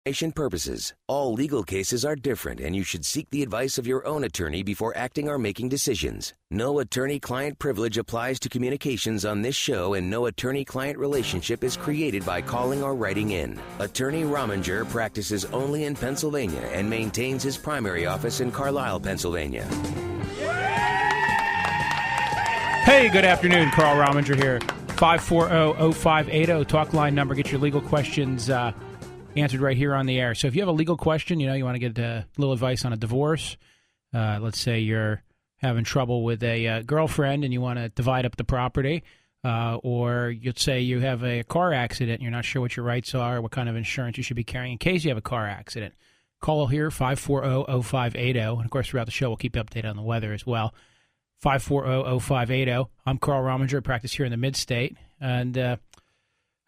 Purposes. All legal cases are different, and you should seek the advice of your own attorney before acting or making decisions. No attorney-client privilege applies to communications on this show, and no attorney-client relationship is created by calling or writing in. Attorney Rominger practices only in Pennsylvania and maintains his primary office in Carlisle, Pennsylvania. Hey, good afternoon. Carl Rominger here. 540-0580, talk line number. Get your legal questions answered right here on the air. So if you have a legal question, you want to get a little advice on a divorce. Let's say you're having trouble with a girlfriend and you want to divide up the property. Or you'd say you have a car accident and you're not sure what your rights are, what kind of insurance you should be carrying in case you have a car accident. Call here, 540-0580. And, of course, throughout the show, we'll keep you updated on the weather as well. 540-0580. I'm Carl Rominger. I practice here in the Mid-State. And I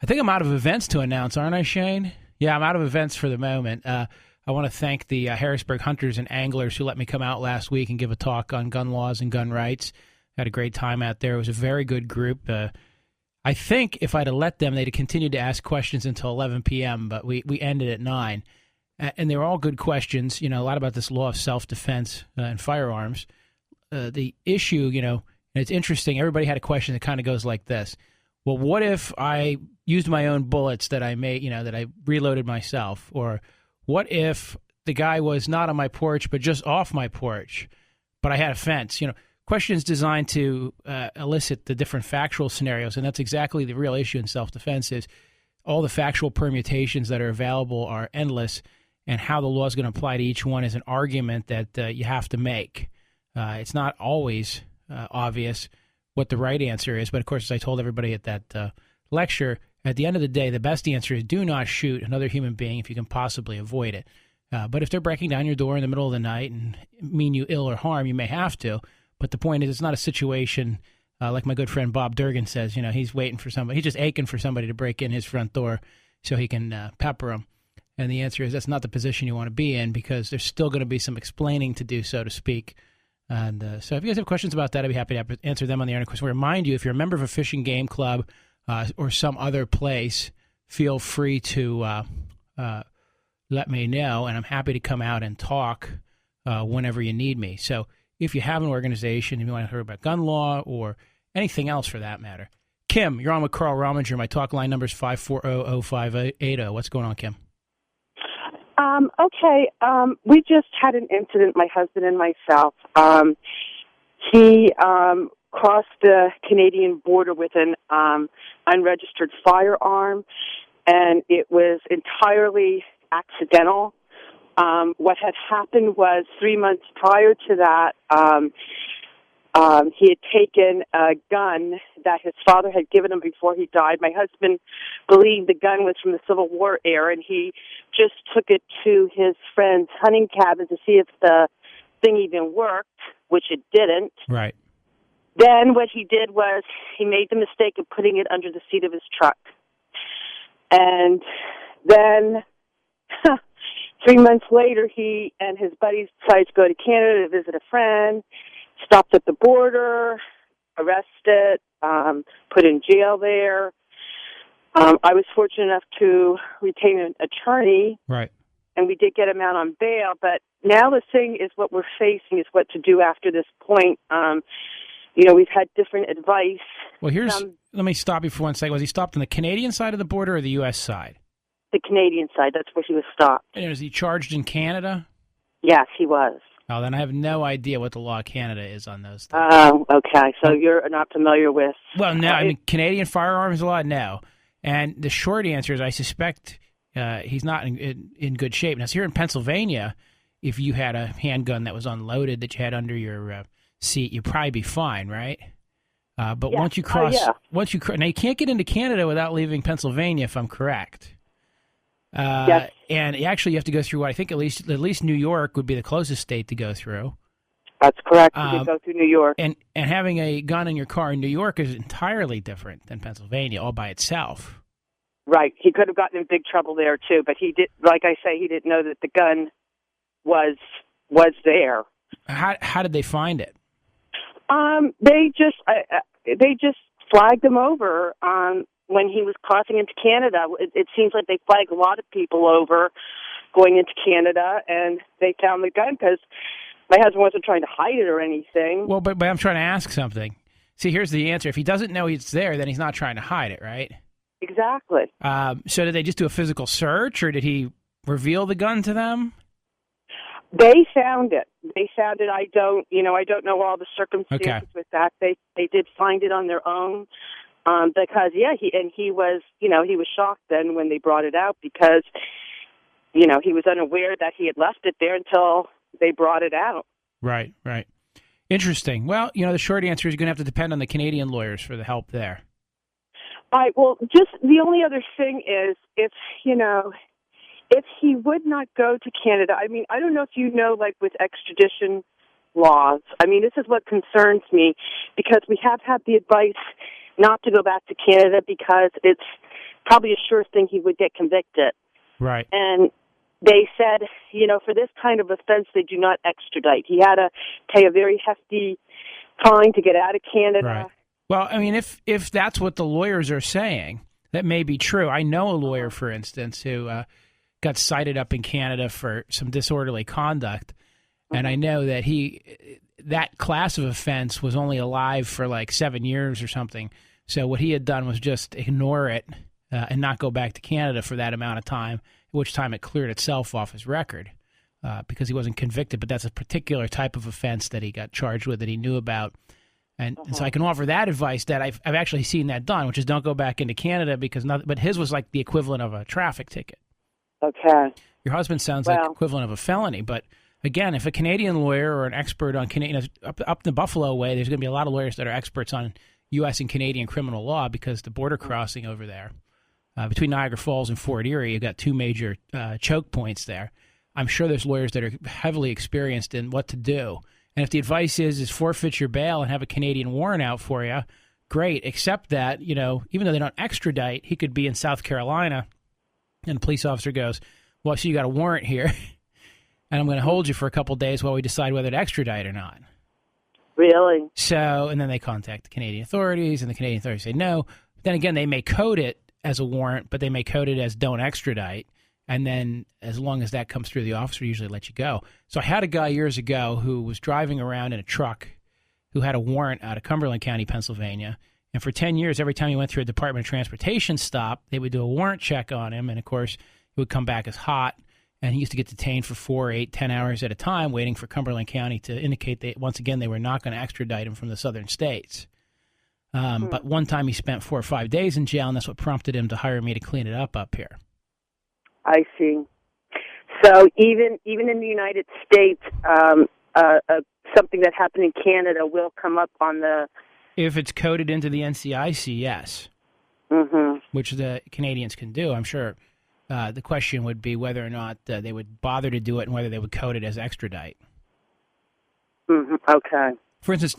think I'm out of events to announce, aren't I, Shane? Yeah, I'm out of events for the moment. I want to thank the Harrisburg hunters and anglers who let me come out last week and give a talk on gun laws and gun rights. Had a great time out there. It was a very good group. I think if I'd have let them, they'd have continued to ask questions until 11 p.m., but we ended at 9. And they were all good questions, a lot about this law of self-defense and firearms. The issue, and it's interesting, everybody had a question that kind of goes like this. Well, what if I used my own bullets that I made, that I reloaded myself? Or what if the guy was not on my porch but just off my porch, but I had a fence? Questions designed to elicit the different factual scenarios, and that's exactly the real issue in self-defense is all the factual permutations that are available are endless, and how the law is going to apply to each one is an argument that you have to make. It's not always obvious what the right answer is. But, of course, as I told everybody at that lecture, at the end of the day, the best answer is do not shoot another human being if you can possibly avoid it. But if they're breaking down your door in the middle of the night and mean you ill or harm, you may have to. But the point is it's not a situation like my good friend Bob Durgan says. He's waiting for somebody. He's just aching for somebody to break in his front door so he can pepper him. And the answer is that's not the position you want to be in because there's still going to be some explaining to do, so to speak. And so if you guys have questions about that, I'd be happy to answer them on the air. And of course, we remind you, if you're a member of a fishing game club or some other place, feel free to let me know, and I'm happy to come out and talk whenever you need me. So if you have an organization, if you want to hear about gun law or anything else for that matter. Kim, you're on with Carl Rominger. My talk line number is 540-0580. What's going on, Kim? Okay. We just had an incident, my husband and myself. He crossed the Canadian border with an unregistered firearm, and it was entirely accidental. What had happened was 3 months prior to that, he had taken a gun that his father had given him before he died. My husband believed the gun was from the Civil War era, and he just took it to his friend's hunting cabin to see if the thing even worked, which it didn't. Right. Then what he did was he made the mistake of putting it under the seat of his truck. And then 3 months later, he and his buddies decided to go to Canada to visit a friend, stopped at the border, arrested, put in jail there. I was fortunate enough to retain an attorney. Right. And we did get him out on bail. But now the thing is what we're facing is what to do after this point. We've had different advice. Well, let me stop you for 1 second. Was he stopped on the Canadian side of the border or the U.S. side? The Canadian side. That's where he was stopped. And was he charged in Canada? Yes, he was. Oh, then I have no idea what the law of Canada is on those things. Oh, okay. So you're not familiar with... Well, no. Canadian firearms law, no. And the short answer is I suspect he's not in good shape. Now, so here in Pennsylvania, if you had a handgun that was unloaded that you had under your seat, you'd probably be fine, right? But yeah. Once you cross... now, you can't get into Canada without leaving Pennsylvania, if I'm correct. Yes. And actually, you have to go through what I think at least New York would be the closest state to go through. That's correct. You can go through New York. And having a gun in your car in New York is entirely different than Pennsylvania, all by itself. Right. He could have gotten in big trouble there too, but he did. Like I say, he didn't know that the gun was there. How did they find it? They just flagged him over when he was crossing into Canada. It seems like they flag a lot of people over going into Canada, and they found the gun because my husband wasn't trying to hide it or anything. Well, but I'm trying to ask something. See, here's the answer. If he doesn't know it's there, then he's not trying to hide it, right? Exactly. So did they just do a physical search, or did he reveal the gun to them? They found it. I don't know all the circumstances with that. They did find it on their own because he was shocked then when they brought it out because he was unaware that he had left it there until they brought it out. Right. Interesting. Well, the short answer is you're going to have to depend on the Canadian lawyers for the help there. All right. Well, just the only other thing is if he would not go to Canada, I mean, I don't know if you know, like with extradition laws, I mean, this is what concerns me because we have had the advice not to go back to Canada because it's probably a sure thing he would get convicted. Right. And they said, for this kind of offense, they do not extradite. He had to pay a very hefty fine to get out of Canada. Right. Well, I mean, if that's what the lawyers are saying, that may be true. I know a lawyer, for instance, who got cited up in Canada for some disorderly conduct, and I know that that class of offense was only alive for like 7 years or something. So what he had done was just ignore it and not go back to Canada for that amount of time, at which time it cleared itself off his record because he wasn't convicted. But that's a particular type of offense that he got charged with that he knew about. And so I can offer that advice that I've actually seen that done, which is don't go back into Canada but his was like the equivalent of a traffic ticket. Okay. Your husband sounds like the equivalent of a felony. But again, if a Canadian lawyer or an expert on Canadian, up the Buffalo way, there's going to be a lot of lawyers that are experts on U.S. and Canadian criminal law because the border crossing over there, between Niagara Falls and Fort Erie, you've got two major choke points there. I'm sure there's lawyers that are heavily experienced in what to do. And if the advice is forfeit your bail and have a Canadian warrant out for you, great. Except that, even though they don't extradite, he could be in South Carolina and the police officer goes, well, so you got a warrant here and I'm going to hold you for a couple of days while we decide whether to extradite or not. Really? So, and then they contact the Canadian authorities and the Canadian authorities say no. But then again, they may code it as a warrant, but they may code it as don't extradite. And then as long as that comes through, the officer usually lets you go. So I had a guy years ago who was driving around in a truck who had a warrant out of Cumberland County, Pennsylvania. And for 10 years, every time he went through a Department of Transportation stop, they would do a warrant check on him. And, of course, it would come back as hot. And he used to get detained for 4, 8, 10 hours at a time waiting for Cumberland County to indicate that, once again, they were not going to extradite him from the southern states. But one time he spent 4 or 5 days in jail, and that's what prompted him to hire me to clean it up here. I see. So even in the United States, something that happened in Canada will come up on the... If it's coded into the NCIC, yes. Which the Canadians can do, I'm sure. The question would be whether or not they would bother to do it and whether they would code it as extradite. Okay. For instance,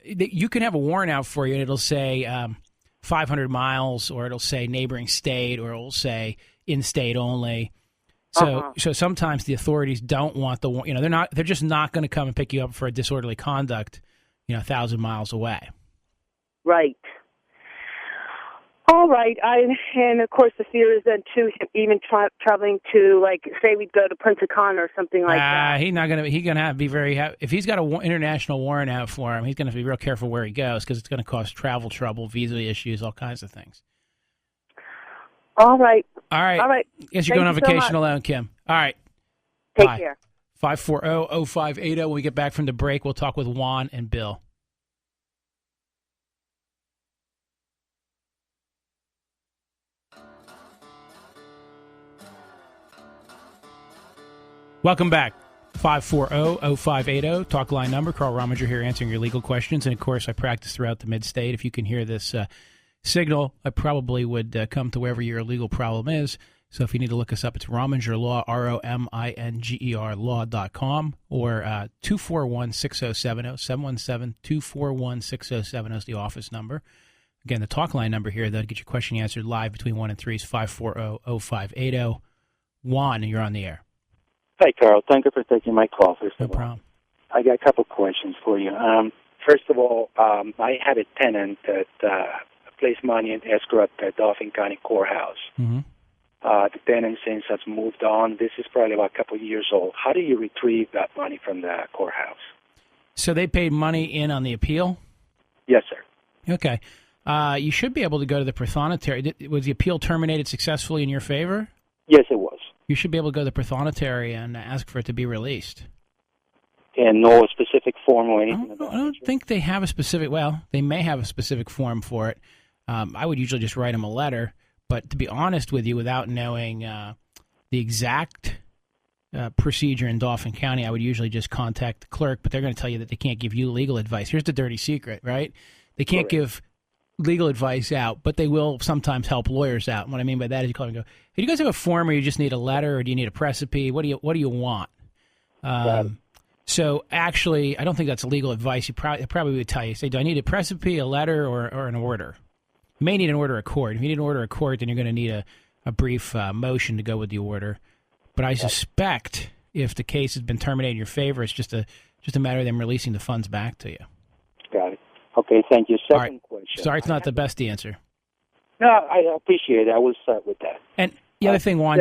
you can have a warrant out for you, and it'll say 500 miles, or it'll say neighboring state, or it'll say in-state only. So sometimes the authorities don't want they're just not going to come and pick you up for a disorderly conduct, 1,000 miles away. Right. All right. And of course the fear is then too, even traveling to, like, say we'd go to Punta Cana or something like that. He's going to have to be very, if he's got an international warrant out for him, he's going to be real careful where he goes because it's going to cause travel trouble, visa issues, all kinds of things. All right. Guess you're going on vacation alone, Kim. All right. Take Bye. care. 540-0580. When we get back from the break, we'll talk with Juan and Bill. Welcome back. 540-0580. Talk line number. Carl Rominger here answering your legal questions. And, of course, I practice throughout the mid-state. If you can hear this signal, I probably would come to wherever your legal problem is. So if you need to look us up, it's Rominger Law, ROMINGER law.com, or 241-6070, 717-241-6070 is the office number. Again, the talk line number here, that'll get your question answered live between 1 and 3 is 540-0580. Juan, you're on the air. Hi, Carl. Thank you for taking my call, first No of all. problem. I got a couple questions for you. First of all, I have a tenant that placed money in escrow at the Dauphin County Courthouse. Mm-hmm. The tenant since has moved on. This is probably about a couple of years old. How do you retrieve that money from the courthouse? So they paid money in on the appeal? Yes, sir. Okay. You should be able to go to the prothonotary. Was the appeal terminated successfully in your favor? Yes, it was. You should be able to go to the prothonotary and ask for it to be released. And no specific form or anything? I don't think they have a specific, well, they may have a specific form for it. I would usually just write them a letter. But to be honest with you, without knowing the exact procedure in Dauphin County, I would usually just contact the clerk, but they're going to tell you that they can't give you legal advice. Here's the dirty secret, right? They can't give legal advice out, but they will sometimes help lawyers out. And what I mean by that is you call them and go, hey, do you guys have a form or you just need a letter or do you need a precipice? What do you want? So actually, I don't think that's legal advice. It probably would tell you, say, do I need a precipice, a letter, or an order? You may need an order of court. If you need an order of court, then you're going to need a brief motion to go with the order. But I suspect if the case has been terminated in your favor, it's just a matter of them releasing the funds back to you. Got it. Okay, thank you. Second question. Sorry, it's not the best answer. No, I appreciate it. I will start with that. And the other thing, Juan,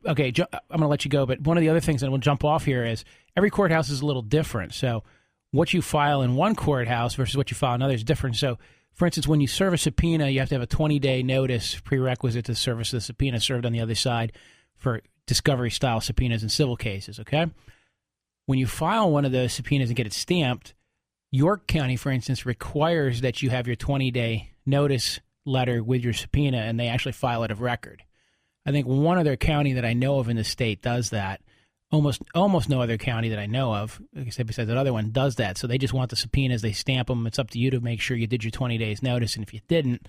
I'm going to let you go, but one of the other things that we'll jump off here is every courthouse is a little different. So what you file in one courthouse versus what you file in another is different. So, for instance, when you serve a subpoena, you have to have a 20-day notice prerequisite to service the subpoena served on the other side for discovery-style subpoenas in civil cases, okay? When you file one of those subpoenas and get it stamped, York County, for instance, requires that you have your 20-day notice letter with your subpoena, and they actually file it of record. I think one other county that I know of in the state does that. Almost no other county that I know of, like I said, besides that other one, does that. So they just want the subpoenas, they stamp them. It's up to you to make sure you did your 20 days notice, and if you didn't,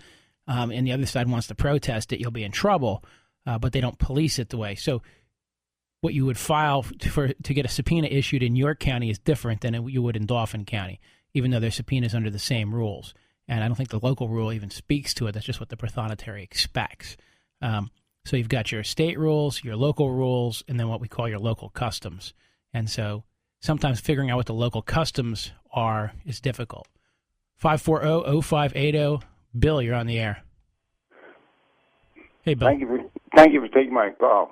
and the other side wants to protest it, you'll be in trouble. But they don't police it the way. So what you would file to get a subpoena issued in York County is different than you would in Dauphin County, even though their subpoenas under the same rules. And I don't think the local rule even speaks to it. That's just what the prothonotary expects. So you've got your state rules, your local rules, and then what we call your local customs. And so sometimes figuring out what the local customs are is difficult. 540-0580. Bill, you're on the air. Hey, Bill. Thank you for taking my call.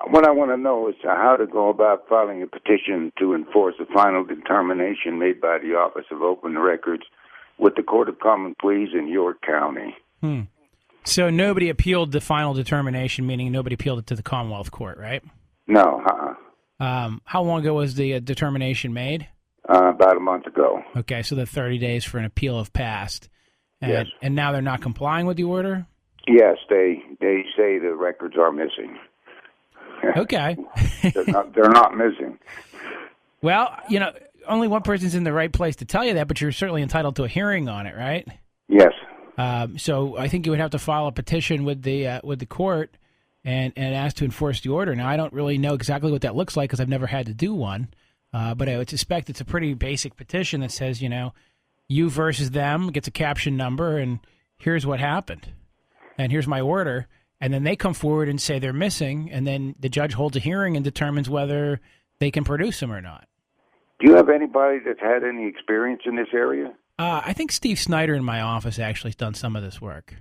What I want to know is how to go about filing a petition to enforce a final determination made by the Office of Open Records with the Court of Common Pleas in York County. So nobody appealed the final determination, meaning nobody appealed it to the Commonwealth Court, right? No. How long ago was the determination made? About a month ago. Okay, so the 30 days for an appeal have passed. Yes. And now they're not complying with the order? Yes, they say the records are missing. Okay. they're not missing. Well, only one person's in the right place to tell you that, but you're certainly entitled to a hearing on it, right? Yes. So I think you would have to file a petition with the court and ask to enforce the order. Now, I don't really know exactly what that looks like because I've never had to do one, but I would suspect it's a pretty basic petition that says, you versus them, gets a caption number, and here's what happened. And here's my order. And then they come forward and say they're missing, and then the judge holds a hearing and determines whether they can produce them or not. Do you have anybody that's had any experience in this area? I think Steve Snyder in my office actually has done some of this work.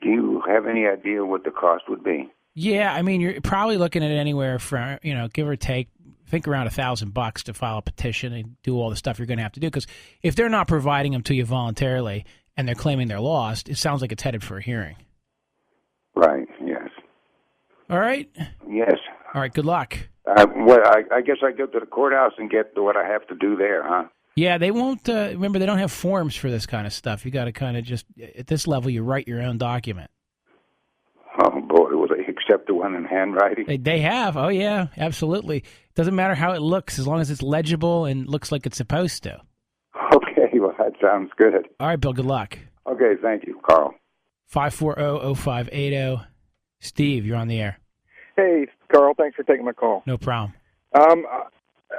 Do you have any idea what the cost would be? Yeah, I mean, you're probably looking at anywhere from, give or take, think around $1,000 to file a petition and do all the stuff you're going to have to do. Because if they're not providing them to you voluntarily and they're claiming they're lost, it sounds like it's headed for a hearing. Right, yes. All right? Yes. All right, good luck. I guess I go to the courthouse and get what I have to do there, huh? Yeah, they won't, remember, they don't have forms for this kind of stuff. You got to kind of just, at this level, you write your own document. Oh, boy, will they accept the one in handwriting? They have. Oh, yeah, absolutely. Doesn't matter how it looks, as long as it's legible and looks like it's supposed to. Okay, well, that sounds good. All right, Bill, good luck. Okay, thank you, Carl. 540-0580. Steve, you're on the air. Hey, Carl, thanks for taking my call. No problem.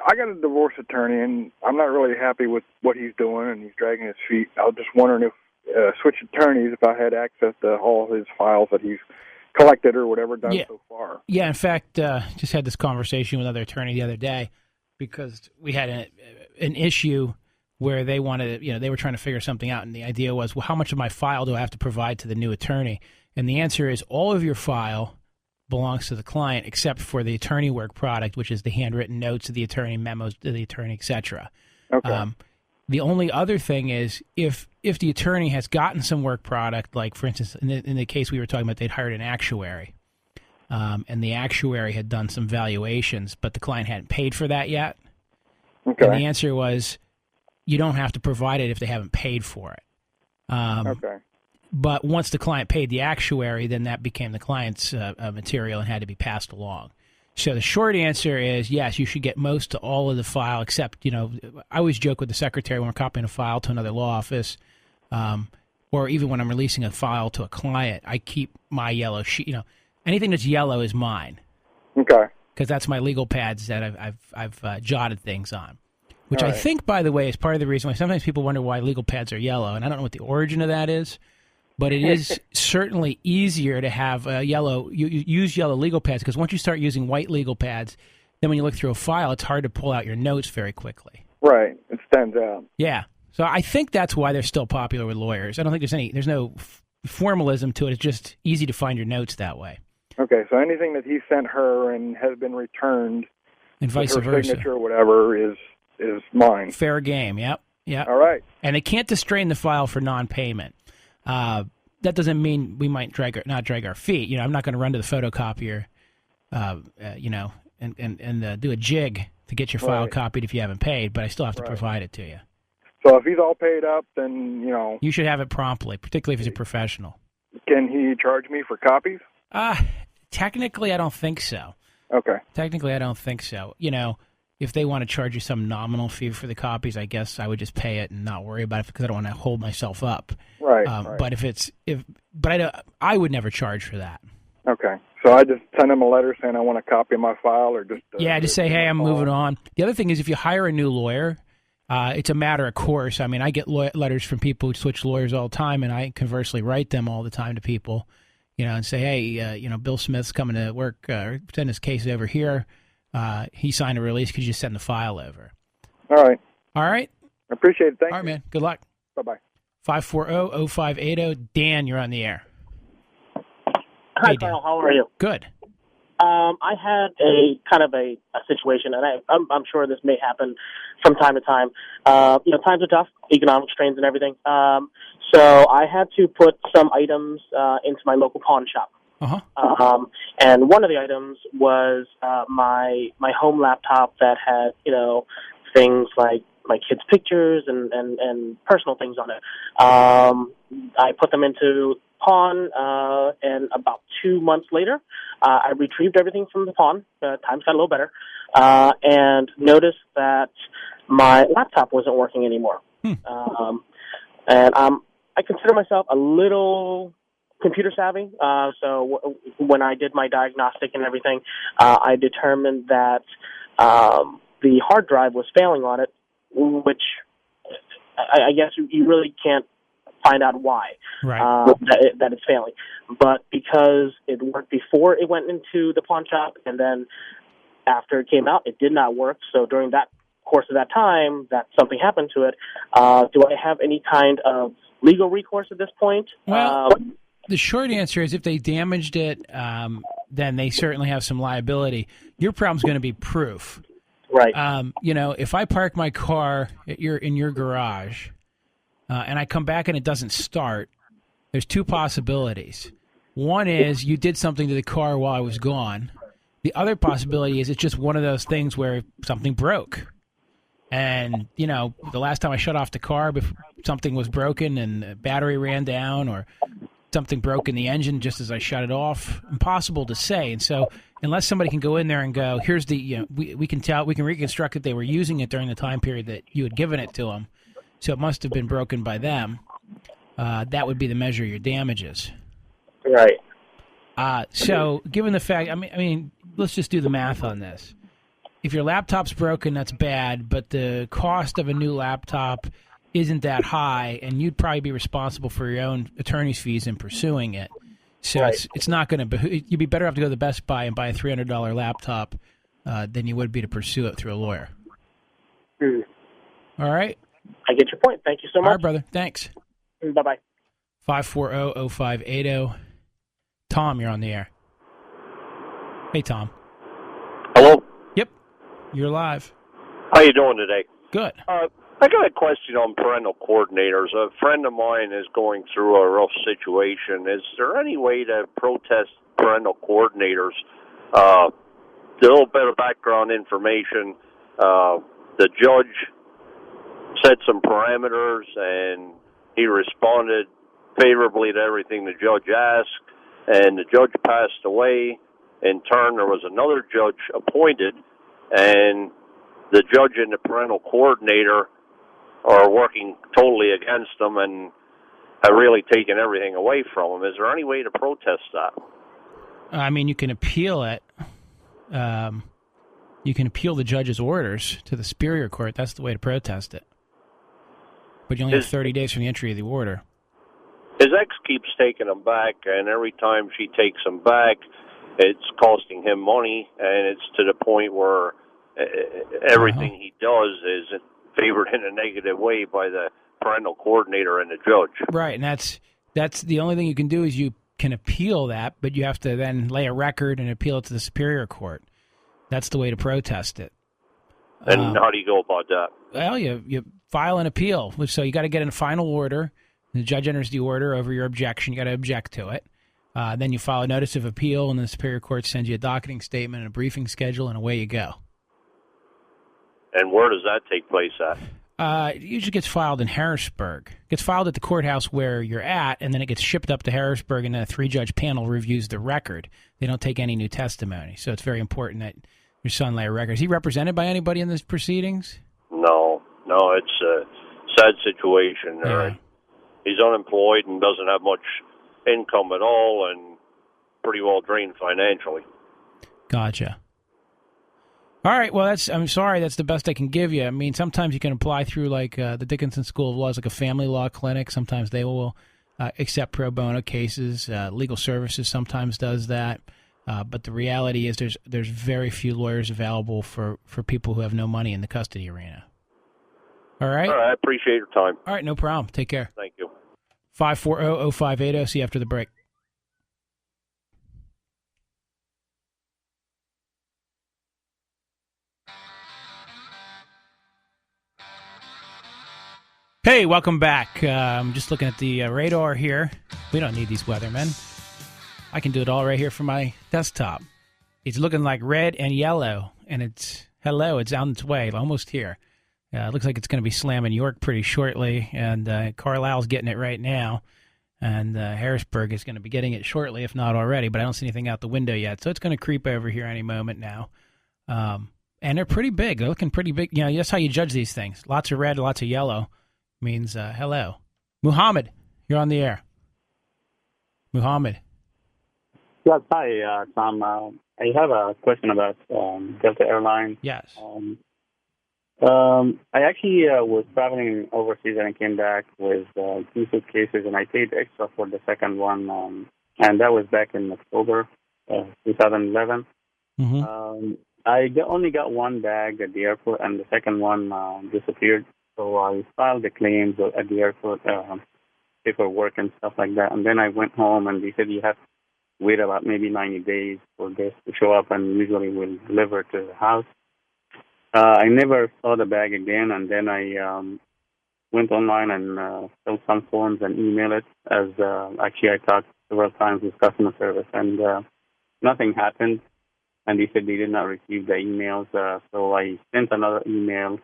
I got a divorce attorney, and I'm not really happy with what he's doing, and he's dragging his feet. I was just wondering if switch attorneys, if I had access to all his files that he's collected or whatever done so far. Yeah, in fact, just had this conversation with another attorney the other day because we had an issue where they wanted, they were trying to figure something out, and the idea was, well, how much of my file do I have to provide to the new attorney? And the answer is all of your file belongs to the client except for the attorney work product, which is the handwritten notes of the attorney, memos to the attorney, etc. Okay. The only other thing is if the attorney has gotten some work product, like, for instance, in the case we were talking about, they'd hired an actuary, and the actuary had done some valuations, but the client hadn't paid for that yet. Okay. And the answer was you don't have to provide it if they haven't paid for it. Okay. But once the client paid the actuary, then that became the client's material and had to be passed along. So the short answer is yes, you should get most to all of the file, except, I always joke with the secretary when we're copying a file to another law office, or even when I'm releasing a file to a client, I keep my yellow sheet. Anything that's yellow is mine. Okay. Because that's my legal pads that I've jotted things on. Which All I right. think, by the way, is part of the reason why sometimes people wonder why legal pads are yellow, and I don't know what the origin of that is. But it is certainly easier to have you use yellow legal pads, because once you start using white legal pads, then when you look through a file, it's hard to pull out your notes very quickly. Right. It stands out. Yeah. So I think that's why they're still popular with lawyers. I don't think there's no formalism to it. It's just easy to find your notes that way. Okay. So anything that he sent her and has been returned, And vice her versa. signature or whatever is mine. Fair game. Yep. Yep. All right. And they can't distrain the file for non-payment. That doesn't mean we might not drag our feet. I'm not going to run to the photocopier, and do a jig to get your file Right. copied if you haven't paid. But I still have to Right. provide it to you. So if he's all paid up, then, You should have it promptly, particularly if he's a professional. can he charge me for copies? Technically, I don't think so. Okay. Technically, I don't think so. If they want to charge you some nominal fee for the copies, I guess I would just pay it and not worry about it because I don't want to hold myself up. Right. Right. But I would never charge for that. Okay. So I just send him a letter saying I want a copy of my file, or just just say, hey, I'm moving on. The other thing is, if you hire a new lawyer, it's a matter of course. I mean, I get letters from people who switch lawyers all the time, and I conversely write them all the time to people, and say, hey, Bill Smith's coming to work, send his case over here. He signed a release. Could you send the file over? All right. All right. I appreciate it. Thank All you. right, man. Good luck. Bye-bye. 540-0580. Dan, you're on the air. Hi, Hey, Dan. Carl. How are you? Good. I had a kind of a situation, and I'm sure this may happen from time to time. Times are tough, economic strains and everything. So I had to put some items into my local pawn shop. Uh-huh. And one of the items was my home laptop that had, things like my kids' pictures and personal things on it. I put them into pawn, and about 2 months later, I retrieved everything from the pawn. Times got a little better, and noticed that my laptop wasn't working anymore. And I consider myself a little computer savvy. So when I did my diagnostic and everything, I determined that the hard drive was failing on it, which I guess you really can't find out why Right. that it's failing. But because it worked before it went into the pawn shop, and then after it came out, it did not work. So during that course of that time, that something happened to it. Do I have any kind of legal recourse at this point? Well, the short answer is if they damaged it, then they certainly have some liability. Your problem's going to be proof. Right. If I park my car in your garage and I come back and it doesn't start, there's two possibilities. One is you did something to the car while I was gone. The other possibility is it's just one of those things where something broke. And, the last time I shut off the car, something was broken and the battery ran down, or something broke in the engine just as I shut it off. Impossible to say. And so unless somebody can go in there and go, here's the, we can reconstruct that they were using it during the time period that you had given it to them, so it must have been broken by them, that would be the measure of your damages. Right. So given the fact, I mean, let's just do the math on this. If your laptop's broken, that's bad, but the cost of a new laptop isn't that high, and you'd probably be responsible for your own attorney's fees in pursuing it. So Right. it's not going to – you'd be better off to go to the Best Buy and buy a $300 laptop than you would be to pursue it through a lawyer. All right? I get your point. Thank you so All right, much. brother. Thanks. Bye-bye. 540-0580. Tom, you're on the air. Hey, Tom. Hello? Yep, you're live. How you doing today? Good. I got a question on parental coordinators. A friend of mine is going through a rough situation. Is there any way to protest parental coordinators? A little bit of background information. The judge set some parameters, and he responded favorably to everything the judge asked, and the judge passed away. In turn, there was another judge appointed, and the judge and the parental coordinator are working totally against them and have really taken everything away from them. Is there any way to protest that? I mean, you can appeal it. You can appeal the judge's orders to the Superior Court. That's the way to protest it. But you only have 30 days from the entry of the order. His ex keeps taking them back, and every time she takes them back, it's costing him money, and it's to the point where everything he does is favored in a negative way by the parental coordinator and the judge. Right, and that's the only thing you can do is you can appeal that, but you have to then lay a record and appeal it to the Superior Court. That's the way to protest it. And how do you go about that? Well, you file an appeal. So you got to get in a final order. The judge enters the order over your objection. You got to object to it. Then you file a notice of appeal, and the Superior Court sends you a docketing statement and a briefing schedule, and away you go. And where does that take place at? It usually gets filed in Harrisburg. It gets filed at the courthouse where you're at, and then it gets shipped up to Harrisburg, and a 3-judge panel reviews the record. They don't take any new testimony, so it's very important that your son lay a record. Is he represented by anybody in these proceedings? No, it's a sad situation. Yeah. He's unemployed and doesn't have much income at all and pretty well drained financially. Gotcha. All right, well, I'm sorry, that's the best I can give you. I mean, sometimes you can apply through, like, the Dickinson School of Law is like a family law clinic. Sometimes they will accept pro bono cases. Legal Services sometimes does that. But the reality is there's very few lawyers available for people who have no money in the custody arena. All right? All right, I appreciate your time. All right, no problem. Take care. Thank you. 540-0580. See you after the break. Hey, welcome back. I'm just looking at the radar here. We don't need these weathermen. I can do it all right here from my desktop. It's looking like red and yellow, and it's on its way, almost here. It looks like it's going to be slamming York pretty shortly, and Carlisle's getting it right now, and Harrisburg is going to be getting it shortly, if not already, but I don't see anything out the window yet, so it's going to creep over here any moment now. And they're pretty big. They're looking pretty big. You know, that's how you judge these things. Lots of red, lots of yellow means hello. Muhammad, you're on the air. Muhammad. Yes, hi, Tom. I have a question about Delta Airlines. Yes. I actually was traveling overseas and I came back with 2 suitcases, and I paid extra for the second one, and that was back in October 2011. Mm-hmm. I only got one bag at the airport, and the second one disappeared. So I filed the claims at the airport, paperwork and stuff like that. And then I went home, and they said you have to wait about maybe 90 days for this to show up, and usually we'll deliver it to the house. I never saw the bag again, and then I went online and filled some forms and emailed it, as actually I talked several times with customer service, and nothing happened. And they said they did not receive the emails, so I sent another email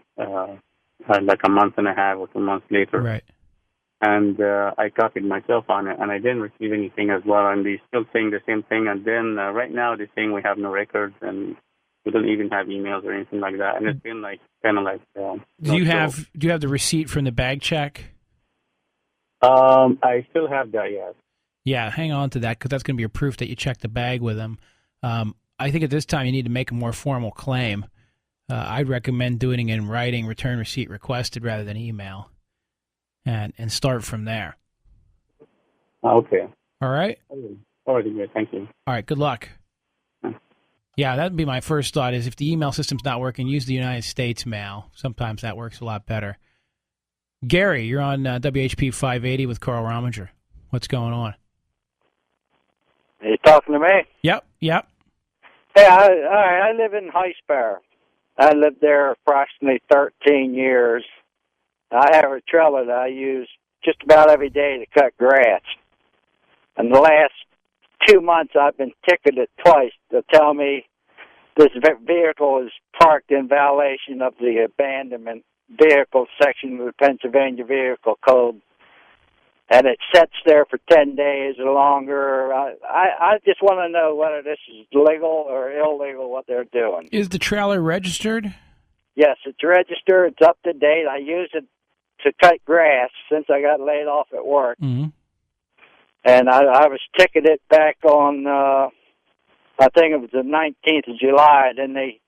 like a month and a half or 2 months later. Right. And I copied myself on it, and I didn't receive anything as well. And they're still saying the same thing. And then right now they're saying we have no records, and we don't even have emails or anything like that. And it's been like kind of like. Do you have the receipt from the bag check? I still have that, yes. Yeah, hang on to that, because that's going to be your proof that you checked the bag with them. I think at this time you need to make a more formal claim. I'd recommend doing it in writing, return receipt requested rather than email, and start from there. Okay. All right? Already good. Thank you. All right, good luck. Yeah, that would be my first thought, is if the email system's not working, use the United States mail. Sometimes that works a lot better. Gary, you're on WHP 580 with Carl Rominger. What's going on? Are you talking to me? Yep. Hey, I live in High Spire. I lived there approximately 13 years. I have a trailer that I use just about every day to cut grass. And the last 2 months, I've been ticketed twice to tell me this vehicle is parked in violation of the abandonment vehicle section of the Pennsylvania Vehicle Code. And it sits there for 10 days or longer. I just want to know whether this is legal or illegal, what they're doing. Is the trailer registered? Yes, it's registered. It's up to date. I use it to cut grass since I got laid off at work. Mm-hmm. And I was ticketed back on, I think it was the 19th of July. Then they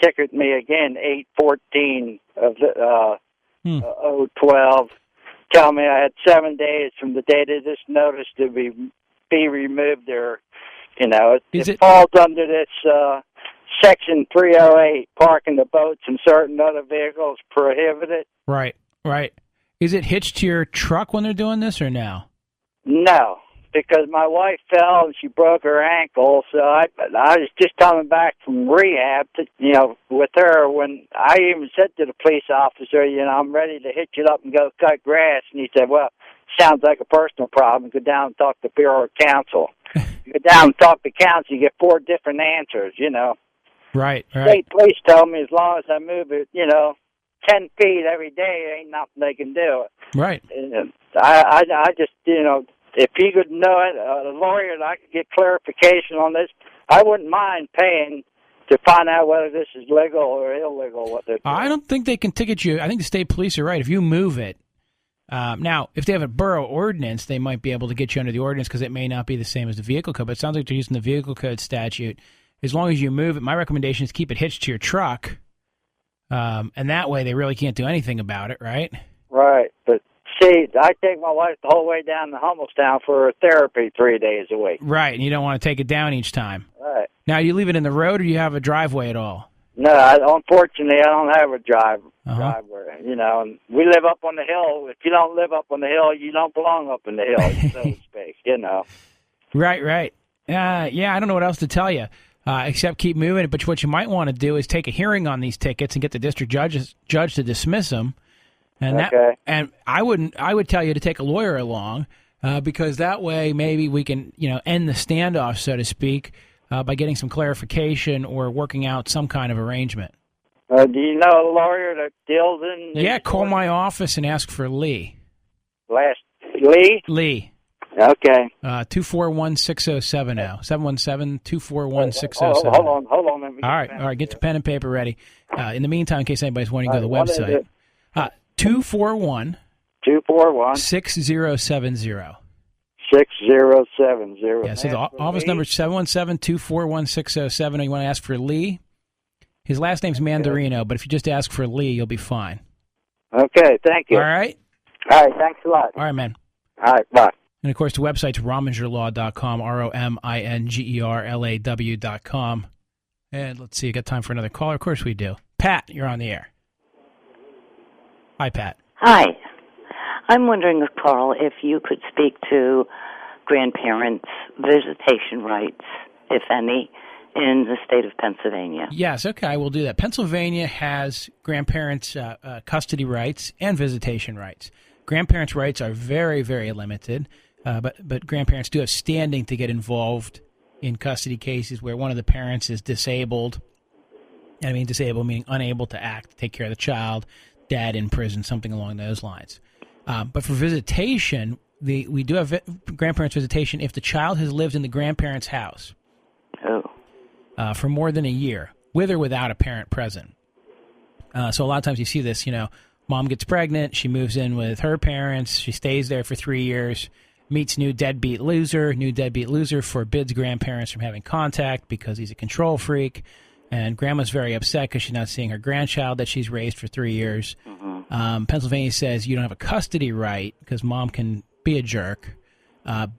ticketed me again, 8/14 of 012. Tell me I had 7 days from the date of this notice to be removed. There, it falls under this section 308, parking the boats and certain other vehicles prohibited. Right. Is it hitched to your truck when they're doing this, or no? No, because my wife fell and she broke her ankle. So I was just coming back from rehab, with her. When I even said to the police officer, I'm ready to hitch it up and go cut grass. And he said, well, sounds like a personal problem. Go down and talk to Bureau of Counsel. You go down and talk to counsel, you get 4 different answers, Right. State police told me as long as I move it, 10 feet every day, ain't nothing they can do. Right. And I just, if you could know it, a lawyer, and I could get clarification on this, I wouldn't mind paying to find out whether this is legal or illegal, what they're doing. I don't think they can ticket you. I think the state police are right. If you move it, now, if they have a borough ordinance, they might be able to get you under the ordinance because it may not be the same as the vehicle code. But it sounds like they're using the vehicle code statute. As long as you move it, my recommendation is keep it hitched to your truck. And that way they really can't do anything about it, right? Right. But see, I take my wife the whole way down to Hummelstown for therapy 3 days a week. Right, and you don't want to take it down each time. Right. Now, you leave it in the road or you have a driveway at all? No, unfortunately, I don't have a driveway. And we live up on the hill. If you don't live up on the hill, you don't belong up on the hill, so to speak, Right. Yeah, I don't know what else to tell you. Except keep moving it. But what you might want to do is take a hearing on these tickets and get the district judge to dismiss them. And I would tell you to take a lawyer along because that way maybe we can end the standoff, so to speak, by getting some clarification or working out some kind of arrangement. Do you know a lawyer that deals in? Yeah, call my office and ask for Lee. Lee? Lee. Okay. 241-6070. 717-241-6070. Hold on. All right. Get the pen and paper ready. In the meantime, in case anybody's wanting to go to the website. 241 6070. 6070. Yeah, so the office number is 717-241-6070. You want to ask for Lee? His last name's Mandarino, but if you just ask for Lee, you'll be fine. Okay, thank you. All right? All right, thanks a lot. All right, man. All right, bye. And, of course, the website's romingerlaw.com, ROMINGERLAW.com. And let's see, I got time for another caller? Of course we do. Pat, you're on the air. Hi, Pat. Hi. I'm wondering, Carl, if you could speak to grandparents' visitation rights, if any, in the state of Pennsylvania. Yes, okay, I will do that. Pennsylvania has grandparents' custody rights and visitation rights. Grandparents' rights are very, very limited, but grandparents do have standing to get involved in custody cases where one of the parents is disabled. I mean disabled meaning unable to act, take care of the child, dad in prison, something along those lines. But for visitation, we do have grandparents' visitation if the child has lived in the grandparent's house for more than a year, with or without a parent present. So a lot of times you see this, mom gets pregnant, she moves in with her parents, she stays there for 3 years, meets new deadbeat loser forbids grandparents from having contact because he's a control freak, and grandma's very upset because she's not seeing her grandchild that she's raised for 3 years. Mm-hmm. Pennsylvania says you don't have a custody right because mom can be a jerk,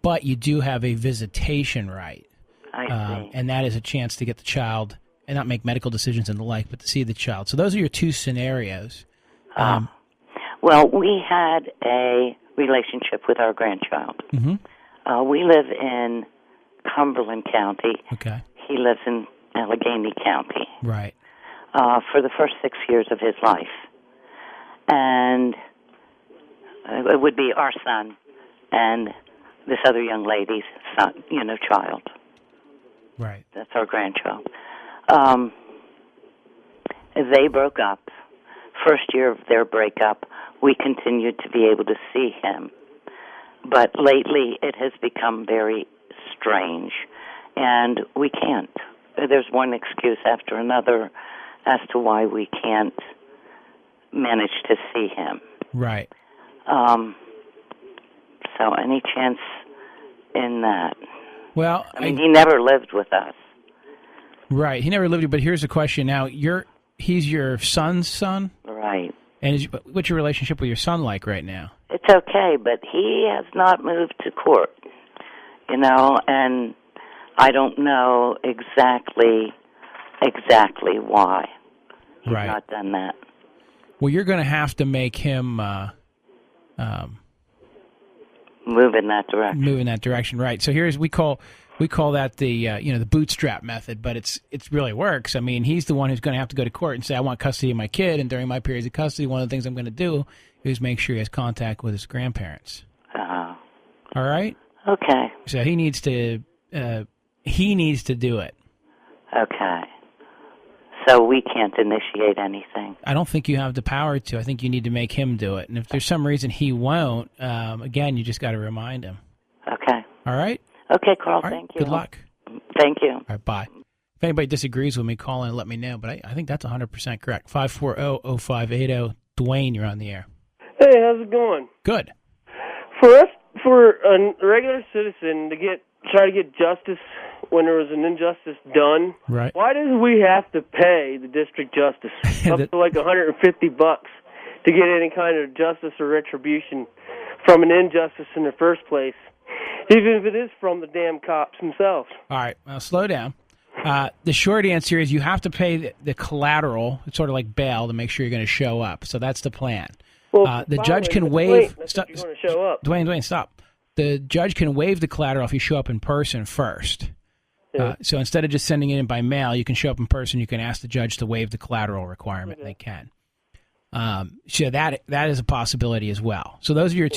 but you do have a visitation right. I see. And that is a chance to get the child and not make medical decisions and the like, but to see the child. So those are your two scenarios. Well, we had a relationship with our grandchild. Mm-hmm. We live in Cumberland County. Okay. He lives in Allegheny County. Right. For the first 6 years of his life. And it would be our son and this other young lady's son, child. Right. That's our grandchild. They broke up. First year of their breakup, we continued to be able to see him. But lately, it has become very strange, and we can't. There's one excuse after another as to why we can't manage to see him. Right. So any chance in that? Well, he never lived with us. Right. He never lived here, but here's the question now. He's your son's son? Right. And what's your relationship with your son like right now? It's okay, but he has not moved to court, and I don't know exactly why he's not done that. Well, you're going to have to make him move in that direction. Move in that direction, right? So we call that the bootstrap method, but it really works. I mean, he's the one who's going to have to go to court and say, I want custody of my kid, and during my periods of custody, one of the things I'm going to do is make sure he has contact with his grandparents. Uh-huh. All right? Okay. So he needs to do it. Okay. So we can't initiate anything. I don't think you have the power to. I think you need to make him do it. And if there's some reason he won't, again, you just got to remind him. Okay. All right? Okay, Carl, right, thank you. Good luck. Thank you. All right, bye. If anybody disagrees with me, call in and let me know. But I think that's 100% correct. 540-0580. Dwayne, you're on the air. Hey, how's it going? Good. For a regular citizen to try to get justice when there was an injustice done, right? Why do we have to pay the district justice up to like $150 to get any kind of justice or retribution from an injustice in the first place, even if it is from the damn cops themselves? All right, well, slow down. The short answer is you have to pay the collateral. It's sort of like bail to make sure you're going to show up. So that's the plan. Well, the judge can waive. Stop. You're going to show up. Dwayne, stop. The judge can waive the collateral if you show up in person first. Yeah. So instead of just sending it in by mail, you can show up in person. You can ask the judge to waive the collateral requirement. Okay. They can. So that is a possibility as well. So those are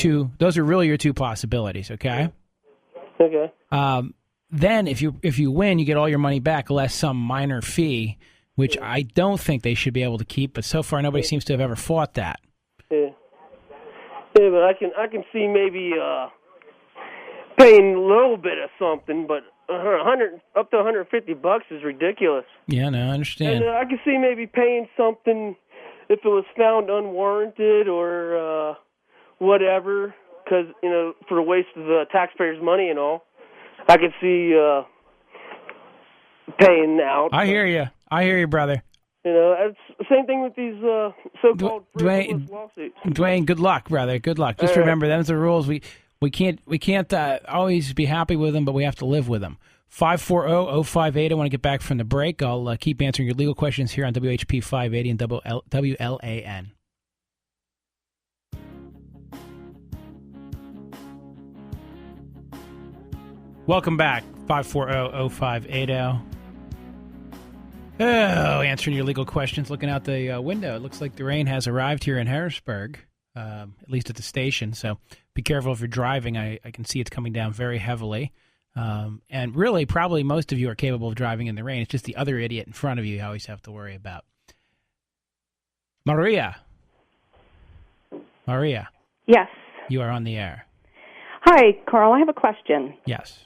really your two possibilities. Okay. Okay. Then if you win, you get all your money back, less some minor fee, which I don't think they should be able to keep. But so far, nobody seems to have ever fought that. Yeah. Yeah, but I can see maybe paying a little bit of something, but up to $150 is ridiculous. Yeah, no, I understand. And I can see maybe paying something if it was found unwarranted or whatever, because for the waste of the taxpayers' money and all. I could see paying out. I hear you, brother. It's the same thing with these so-called frivolous lawsuits. Dwayne, good luck, brother. Good luck. Just remember, them's the rules. We can't always be happy with them, but we have to live with them. 540-0580. I want to get back from the break. I'll keep answering your legal questions here on WHP 580 and WLAN. Welcome back. 540-0580. Oh, answering your legal questions, looking out the window. It looks like the rain has arrived here in Harrisburg, at least at the station. So be careful if you're driving. I can see it's coming down very heavily. And really, probably most of you are capable of driving in the rain. It's just the other idiot in front of you always have to worry about. Maria. Yes. You are on the air. Hi, Carl. I have a question. Yes.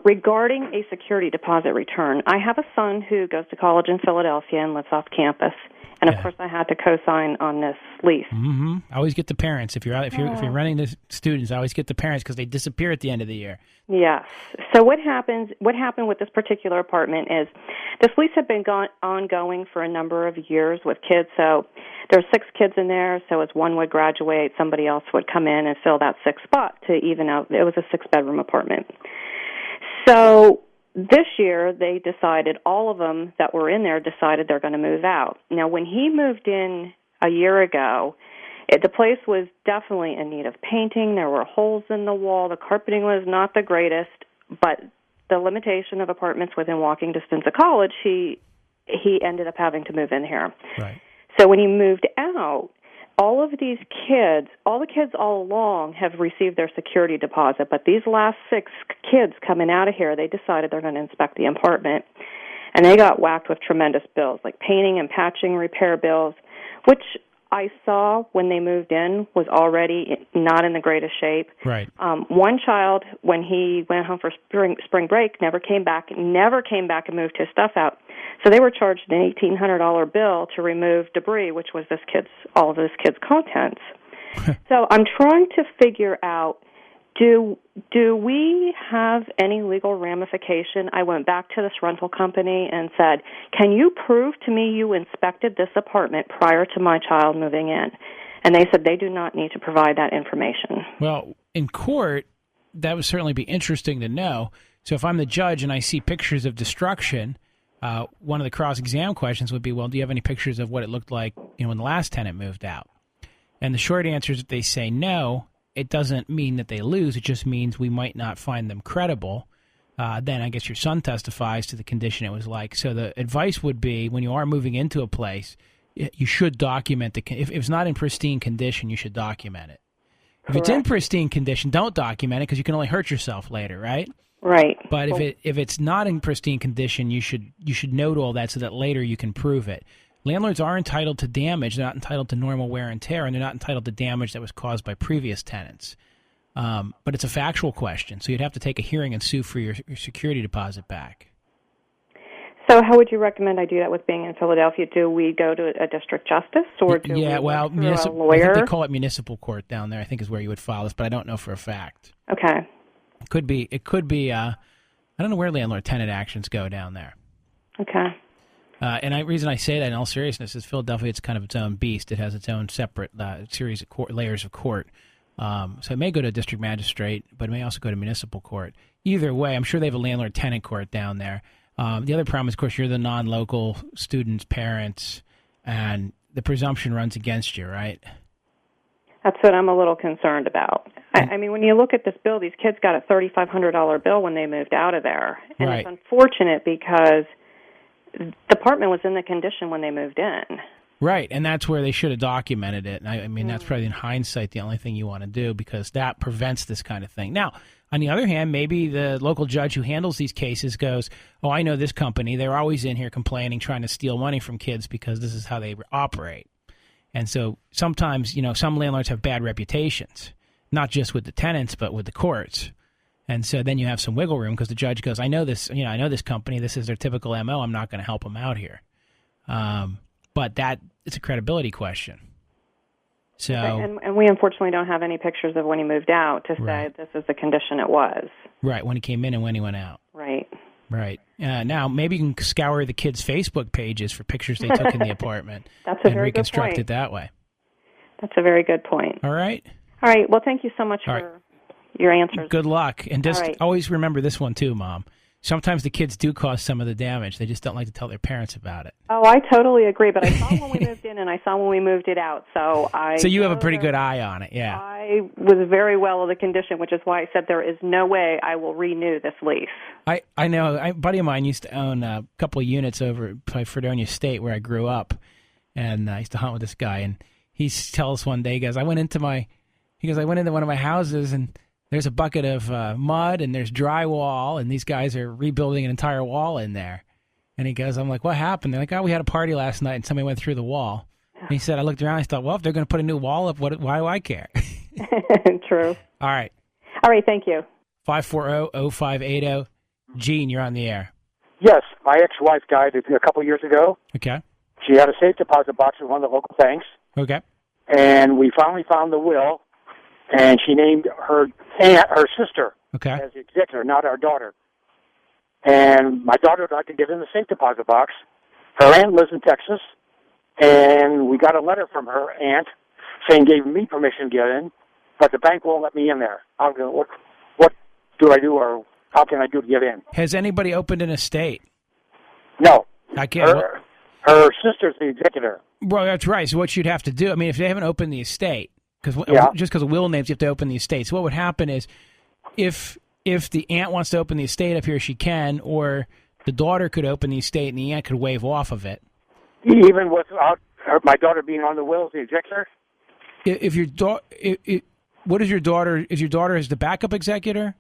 Regarding a security deposit return, I have a son who goes to college in Philadelphia and lives off campus, and of course I had to co-sign on this lease. Mm-hmm. I always get the parents if you're running the students. I always get the parents because they disappear at the end of the year. Yes. So what happened with this particular apartment is this lease had been ongoing for a number of years with kids. So there's 6 kids in there. So as one would graduate, somebody else would come in and fill that 6th spot to even out. It was a 6-bedroom apartment. So this year they decided, all of them that were in there decided they're going to move out. Now, when he moved in a year ago, the place was definitely in need of painting. There were holes in the wall. The carpeting was not the greatest, but the limitation of apartments within walking distance of college, he ended up having to move in here. Right. So when he moved out, all of these kids, all the kids all along have received their security deposit, but these last 6 kids coming out of here, they decided they're going to inspect the apartment, and they got whacked with tremendous bills, like painting and patching repair bills, which I saw when they moved in was already not in the greatest shape. Right. One child, when he went home for spring break, never came back and moved his stuff out. So they were charged an $1,800 bill to remove debris, which was all of this kid's contents. So I'm trying to figure out, do we have any legal ramification? I went back to this rental company and said, can you prove to me you inspected this apartment prior to my child moving in? And they said they do not need to provide that information. Well, in court, that would certainly be interesting to know. So if I'm the judge and I see pictures of destruction, one of the cross-exam questions would be, well, do you have any pictures of what it looked like when the last tenant moved out? And the short answer is if they say no, it doesn't mean that they lose. It just means we might not find them credible. Then I guess your son testifies to the condition it was like. So the advice would be when you are moving into a place, you should document if it's not in pristine condition, you should document it. If it's in pristine condition, don't document it because you can only hurt yourself later, right? Right. But if it's not in pristine condition, you should note all that so that later you can prove it. Landlords are entitled to damage. They're not entitled to normal wear and tear, and they're not entitled to damage that was caused by previous tenants. But it's a factual question, so you'd have to take a hearing and sue for your security deposit back. So how would you recommend I do that with being in Philadelphia? Do we go to a district justice or do we go through a lawyer? I think they call it municipal court down there, I think is where you would file this, but I don't know for a fact. Okay. It could be, I don't know where landlord-tenant actions go down there. Okay. And the reason I say that in all seriousness is Philadelphia, it's kind of its own beast. It has its own separate series of layers of court. So it may go to a district magistrate, but it may also go to municipal court. Either way, I'm sure they have a landlord-tenant court down there. The other problem is, of course, you're the non-local students, parents, and the presumption runs against you, right? That's what I'm a little concerned about. I mean, when you look at this bill, these kids got a $3,500 bill when they moved out of there. And It's unfortunate because the apartment was in the condition when they moved in. Right, and that's where they should have documented it. And I mean, that's probably in hindsight the only thing you want to do because that prevents this kind of thing. Now, on the other hand, maybe the local judge who handles these cases goes, oh, I know this company. They're always in here complaining, trying to steal money from kids because this is how they operate. And so sometimes, some landlords have bad reputations, not just with the tenants, but with the courts. And so then you have some wiggle room because the judge goes, I know this company. This is their typical MO. I'm not going to help them out here. But it's a credibility question. So, and we unfortunately don't have any pictures of when he moved out to say this is the condition it was. Right, when he came in and when he went out. Right. Right. Now, maybe you can scour the kids' Facebook pages for pictures they took in the apartment That's a and very reconstruct good point. it that way. That's a very good point. All right? All right. Well, thank you so much for your answers. Good luck. And just always remember this one, too, Mom. Sometimes the kids do cause some of the damage. They just don't like to tell their parents about it. Oh, I totally agree. But I saw when we moved in and I saw when we moved it out. So you have a pretty good eye on it, yeah. I was very well of the condition, which is why I said there is no way I will renew this lease. I know. A buddy of mine used to own a couple of units over by Fredonia State where I grew up. And I used to hunt with this guy. And he tells us one day, he goes, I went into one of my houses and there's a bucket of mud and there's drywall and these guys are rebuilding an entire wall in there. And he goes, I'm like, what happened? They're like, oh, we had a party last night and somebody went through the wall. And he said, I looked around and I thought, well, if they're going to put a new wall up, why do I care? True. All right. All right, thank you. 540-0580. Gene, you're on the air. Yes, my ex-wife died a couple years ago. Okay. She had a safe deposit box with one of the local banks. Okay. And we finally found the will, and she named her sister as the executor, not our daughter. And my daughter would like to get in the safe deposit box. Her aunt lives in Texas, and we got a letter from her aunt saying gave me permission to get in, but the bank won't let me in there. What do I do, or how can I do to get in? Has anybody opened an estate? No. I can't. Her sister's the executor. Well, that's right. So what you'd have to do, I mean, if they haven't opened the estate, just because of will names, you have to open the estate. So what would happen is if if the aunt wants to open the estate up here, she can, or the daughter could open the estate and the aunt could waive off of it. Even without my daughter being on the will as the executor? If your daughter, what is your daughter? Is your daughter as the backup executor?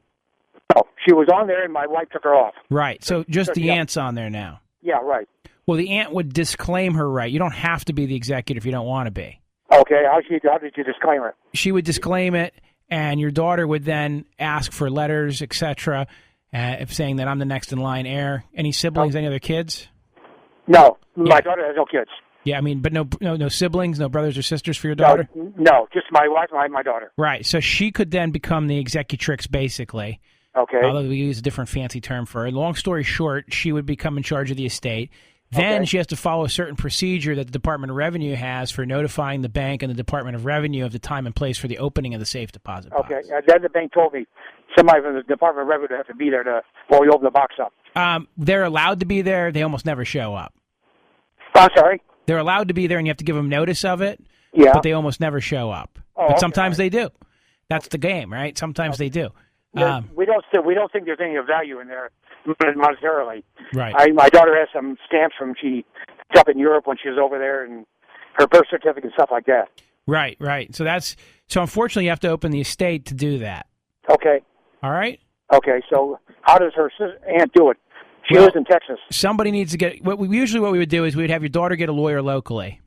No, she was on there and my wife took her off. Right. So just the aunt's on there now. Yeah, right. Well, the aunt would disclaim her right. You don't have to be the executor if you don't want to be. Okay. How did you disclaim it? She would disclaim it, and your daughter would then ask for letters, etc., saying that I'm the next in line heir. Any siblings? Any other kids? No, my daughter has no kids. Yeah, I mean, but no siblings, no brothers or sisters for your daughter? No, just my wife and my daughter. Right. So she could then become the executrix, basically. Okay. Although we use a different fancy term for it. Long story short, she would become in charge of the estate. Then she has to follow a certain procedure that the Department of Revenue has for notifying the bank and the Department of Revenue of the time and place for the opening of the safe deposit box. Okay. Then the bank told me somebody from the Department of Revenue have to be there while we open the box up. They're allowed to be there. They almost never show up. I'm sorry? They're allowed to be there, and you have to give them notice of it. Yeah. But they almost never show up. But sometimes they do. That's the game, right? Sometimes they do. We don't think there's any value in there monetarily. Right. My daughter has some stamps from she up in Europe when she was over there, and her birth certificate and stuff like that. Right. So unfortunately, you have to open the estate to do that. Okay. All right. Okay. So how does her aunt do it? She lives in Texas. Somebody needs to get. What we would do is we would have your daughter get a lawyer locally.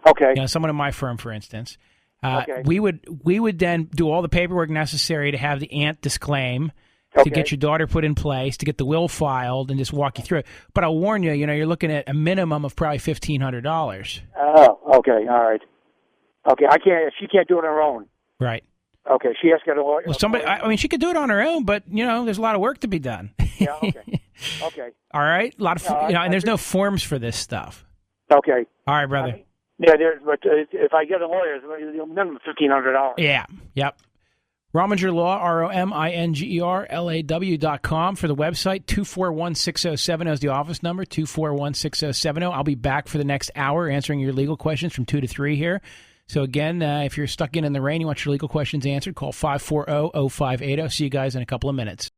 Okay. Someone in my firm, for instance. Okay. We would then do all the paperwork necessary to have the aunt disclaim, to get your daughter put in place, to get the will filed, and just walk you through it. But I'll warn you, you're looking at a minimum of probably $1,500. Oh, okay, all right. Okay, she can't do it on her own. Right. Okay, she has to get a lawyer. Well, somebody. I mean, she could do it on her own, but there's a lot of work to be done. Yeah. Okay. Okay. All right. A lot of and there's no forms for this stuff. Okay. All right, brother. Yeah, but if I get a lawyer, it's minimum $1,500. Yeah. Yep. Rominger Law, ROMINGERLAW.com for the website. 241-6070 is the office number. 241-6070. I'll be back for the next hour answering your legal questions from 2 to 3 here. So again, if you're stuck in the rain, you want your legal questions answered, call 540-0580. See you guys in a couple of minutes.